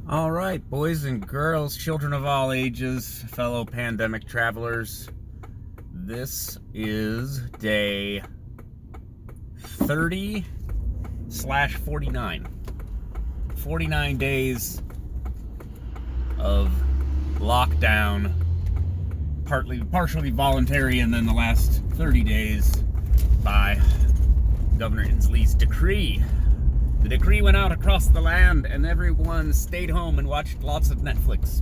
All right, boys and girls, children of all ages, fellow pandemic travelers. This is day 30/49. 49 days of lockdown, partially voluntary, and then the last 30 days by Governor Inslee's decree. The decree went out across the land, and everyone stayed home and watched lots of Netflix.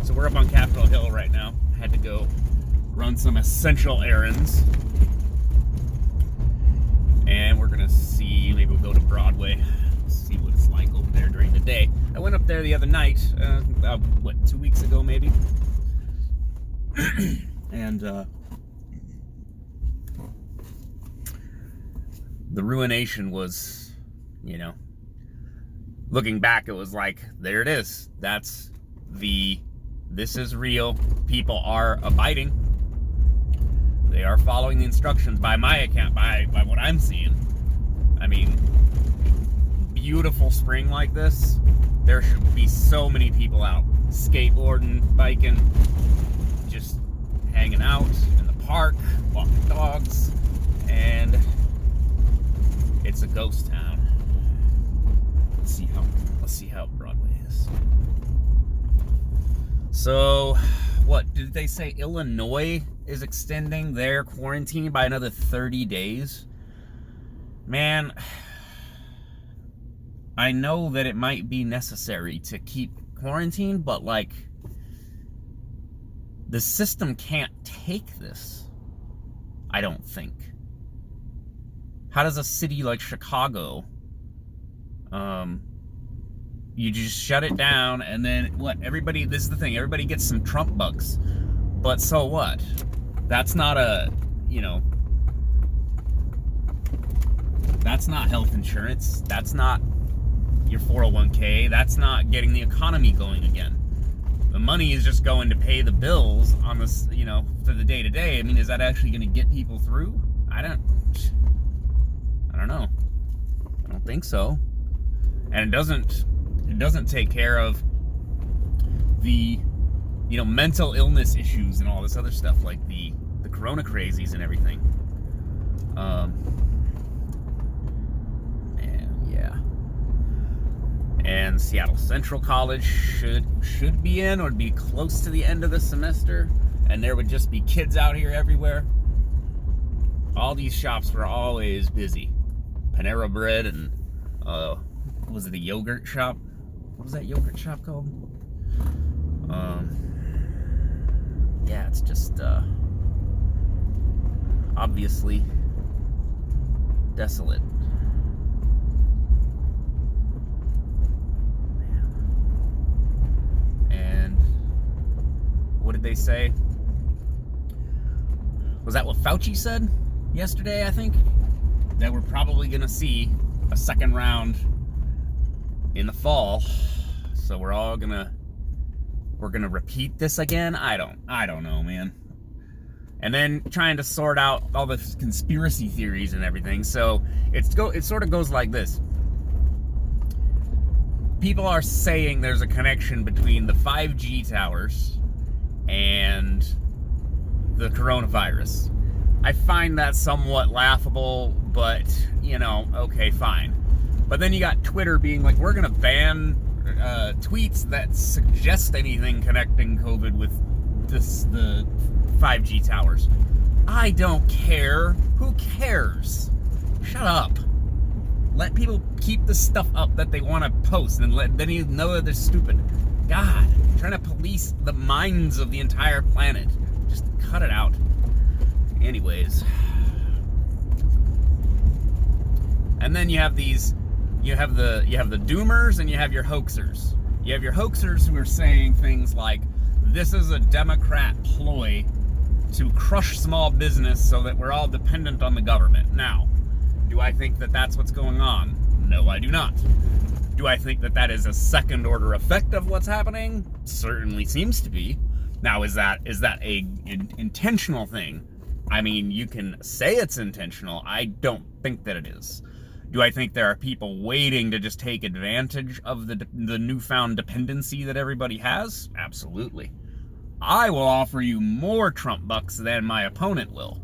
So we're up on Capitol Hill right now. Had to go run some essential errands. And we're gonna see, maybe we'll go to Broadway, see what it's like over there during the day. I went up there the other night, 2 weeks ago maybe? And, the ruination was, looking back, it was like, there it is. This is real. People are abiding. They are following the instructions by my account, by what I'm seeing. I mean, beautiful spring like this, there should be so many people out skateboarding, biking, just hanging out in the park, walking dogs, and it's a ghost town. Let's see how Broadway is. So, what did they say? Illinois is extending their quarantine by another 30 days. Man, I know that it might be necessary to keep quarantine, but the system can't take this. I don't think. How does a city like Chicago, you just shut it down and then what? This is the thing, everybody gets some Trump bucks, but so what? That's not that's not health insurance. That's not your 401k. That's not getting the economy going again. The money is just going to pay the bills on this, for the day to day. I mean, is that actually going to get people through? I don't know. I don't think so. And it doesn't take care of the mental illness issues and all this other stuff, like the corona crazies and everything. And Seattle Central College should be in, or be close to the end of the semester, and there would just be kids out here everywhere. All these shops were always busy. Panera Bread and was it the yogurt shop? What was that yogurt shop called? Yeah, it's just obviously desolate. And what did they say? Was that what Fauci said yesterday, I think? That we're probably gonna see a second round in the fall. So we're gonna repeat this again? I don't know, man. And then trying to sort out all the conspiracy theories and everything. So it sort of goes like this. People are saying there's a connection between the 5G towers and the coronavirus. I find that somewhat laughable, but, okay, fine. But then you got Twitter being like, we're going to ban tweets that suggest anything connecting COVID with the 5G towers. I don't care. Who cares? Shut up. Let people keep the stuff up that they want to post, and then you know that they're stupid. God, trying to police the minds of the entire planet. Just cut it out. Anyways. And then you have the doomers and you have your hoaxers. You have your hoaxers who are saying things like, this is a Democrat ploy to crush small business so that we're all dependent on the government. Now, do I think that that's what's going on? No, I do not. Do I think that that is a second order effect of what's happening? Certainly seems to be. Now, is that a intentional thing? I mean, you can say it's intentional. I don't think that it is. Do I think there are people waiting to just take advantage of the newfound dependency that everybody has? Absolutely. I will offer you more Trump bucks than my opponent will.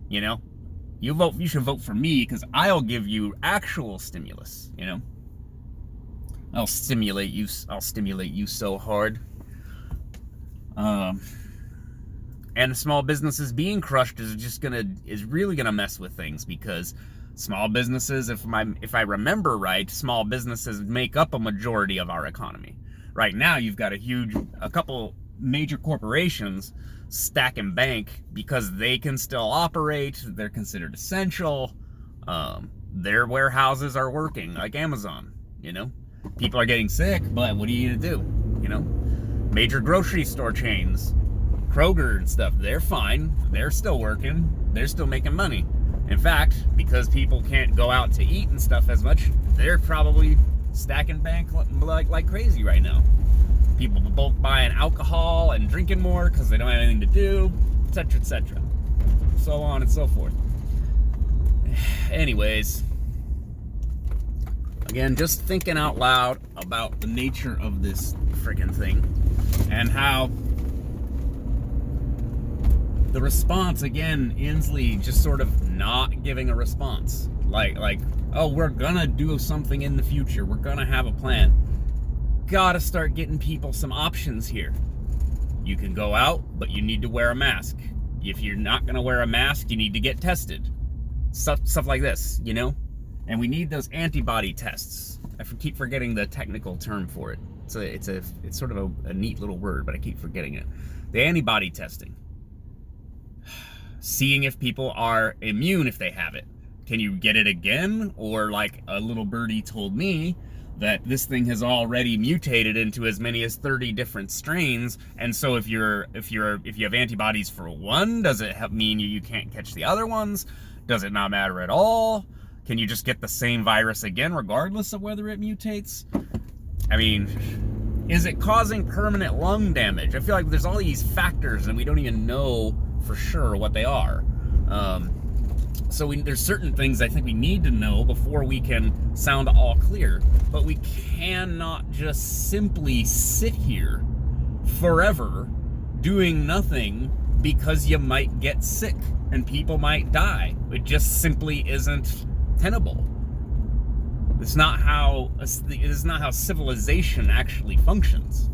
You know? You should vote for me because I'll give you actual stimulus, you know? I'll stimulate you so hard. And small businesses being crushed is really gonna mess with things, because small businesses, if I remember right, small businesses make up a majority of our economy. Right now, you've got a couple major corporations stacking bank because they can still operate. They're considered essential. Their warehouses are working, like Amazon. You know, people are getting sick, but what are you gonna do? You know, major grocery store chains, Kroger and stuff, they're fine. They're still working. They're still making money. In fact, because people can't go out to eat and stuff as much, they're probably stacking bank like crazy right now. People bulk buying alcohol and drinking more because they don't have anything to do, etc., etc. So on and so forth. Anyways, again, just thinking out loud about the nature of this freaking thing and how the response, again, Inslee just sort of not giving a response. Like, oh, we're gonna do something in the future. We're gonna have a plan. Gotta start getting people some options here. You can go out, but you need to wear a mask. If you're not gonna wear a mask, you need to get tested. Stuff like this, you know? And we need those antibody tests. I keep forgetting the technical term for it. It's sort of a neat little word, but I keep forgetting it. The antibody testing. Seeing if people are immune if they have it. Can you get it again? Or like a little birdie told me that this thing has already mutated into as many as 30 different strains, and so if you have antibodies for one, does it mean you can't catch the other ones? Does it not matter at all? Can you just get the same virus again regardless of whether it mutates? I mean, is it causing permanent lung damage? I feel like there's all these factors and we don't even know for sure what they are. So there's certain things I think we need to know before we can sound all clear. But we cannot just simply sit here forever doing nothing because you might get sick and people might die. It just simply isn't tenable. It's not how civilization actually functions.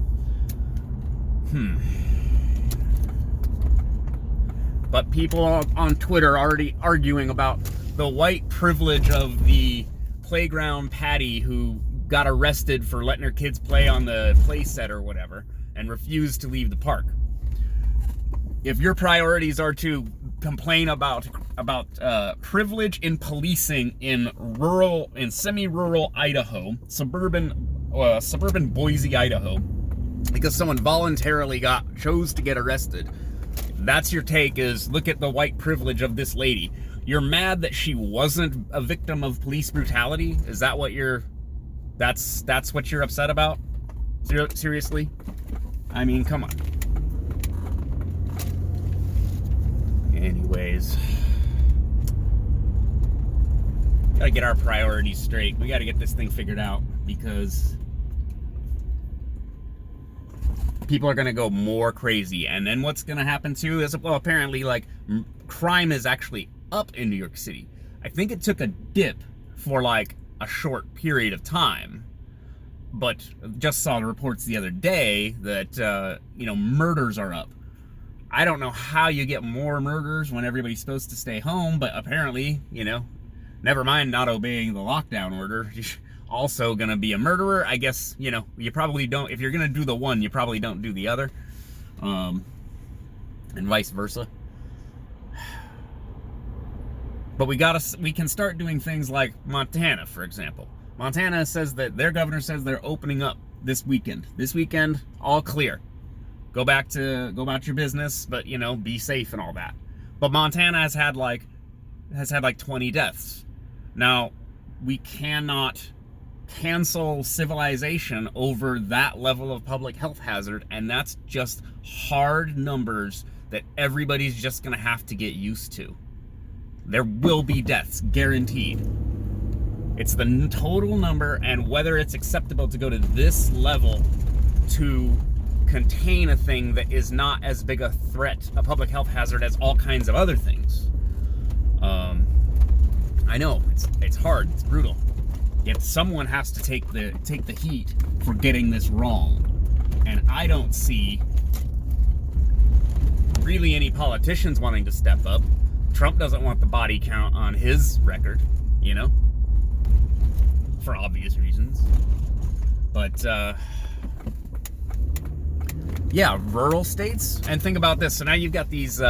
But people on Twitter are already arguing about the white privilege of the playground Patty who got arrested for letting her kids play on the play set or whatever and refused to leave the park. If your priorities are to complain about privilege in policing in semi-rural Idaho, suburban Boise, Idaho, because someone voluntarily chose to get arrested, that's your take, is look at the white privilege of this lady. You're mad that she wasn't a victim of police brutality? Is that what that's what you're upset about? Seriously? I mean, come on. Anyways, gotta get our priorities straight. We gotta get this thing figured out, because people are gonna go more crazy. And then what's gonna happen too is, well, apparently, like, crime is actually up in New York City. I think it took a dip for like a short period of time, but just saw the reports the other day that murders are up. I don't know how you get more murders when everybody's supposed to stay home, but apparently, never mind not obeying the lockdown order, you're also gonna be a murderer. I guess, you probably don't, if you're gonna do the one, you probably don't do the other, and vice versa. But we can start doing things like Montana, for example. Montana says that their governor says they're opening up this weekend. This weekend, all clear. Go about your business, but be safe and all that. But Montana has had like 20 deaths. Now, we cannot cancel civilization over that level of public health hazard, and that's just hard numbers that everybody's just gonna have to get used to. There will be deaths, guaranteed. But we cannot cancel civilization over that level of public health hazard, and that's just hard numbers that everybody's just gonna have to get used to. There will be deaths, guaranteed. But we cannot cancel civilization over that level of public health hazard, and that's just hard numbers that everybody's just gonna have to get used to. There will be deaths, guaranteed. It's the total number and whether it's acceptable to go to this level to contain a thing that is not as big a threat, a public health hazard, as all kinds of other things. I know it's hard, it's brutal. Yet someone has to take the heat for getting this wrong, and I don't see really any politicians wanting to step up. Trump doesn't want the body count on his record, you know, for obvious reasons. But yeah, rural states. And think about this. So now you've got these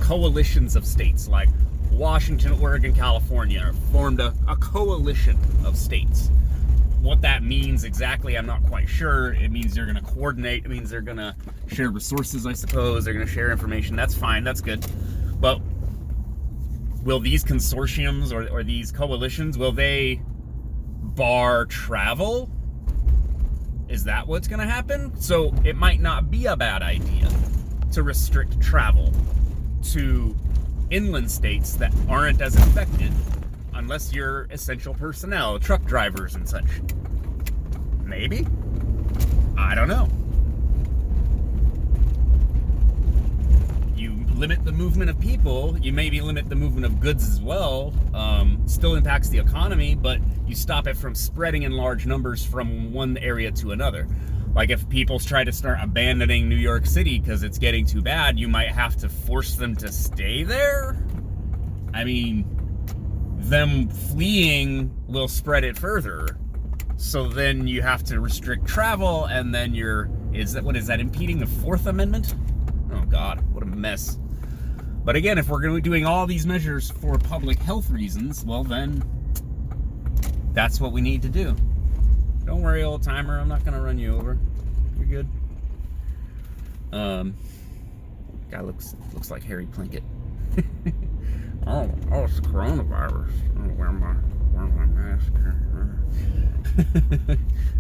coalitions of states like Washington, Oregon, California are formed a coalition of states. What that means exactly, I'm not quite sure. It means they're going to coordinate. It means they're going to share resources, I suppose. They're going to share information. That's fine. That's good. But will these consortiums or these coalitions, will they bar travel? Is that what's going to happen? So it might not be a bad idea to restrict travel to inland states that aren't as infected, unless you're essential personnel, truck drivers and such. Maybe? I don't know. You limit the movement of people, you maybe limit the movement of goods as well. Still impacts the economy, but you stop it from spreading in large numbers from one area to another. Like if people try to start abandoning New York City because it's getting too bad, you might have to force them to stay there. I mean, them fleeing will spread it further. So then you have to restrict travel, and then is that impeding the Fourth Amendment? Oh God, what a mess. But again, if we're going to be doing all these measures for public health reasons, well then, that's what we need to do. Don't worry, old timer, I'm not going to run you over. You're good. Guy looks like Harry Plinkett. oh, it's coronavirus. I'm wear my mask.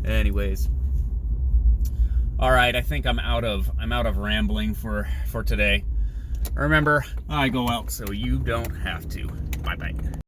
Anyways. All right, I think I'm out of rambling for today. Remember, I go out so you don't have to. Bye-bye.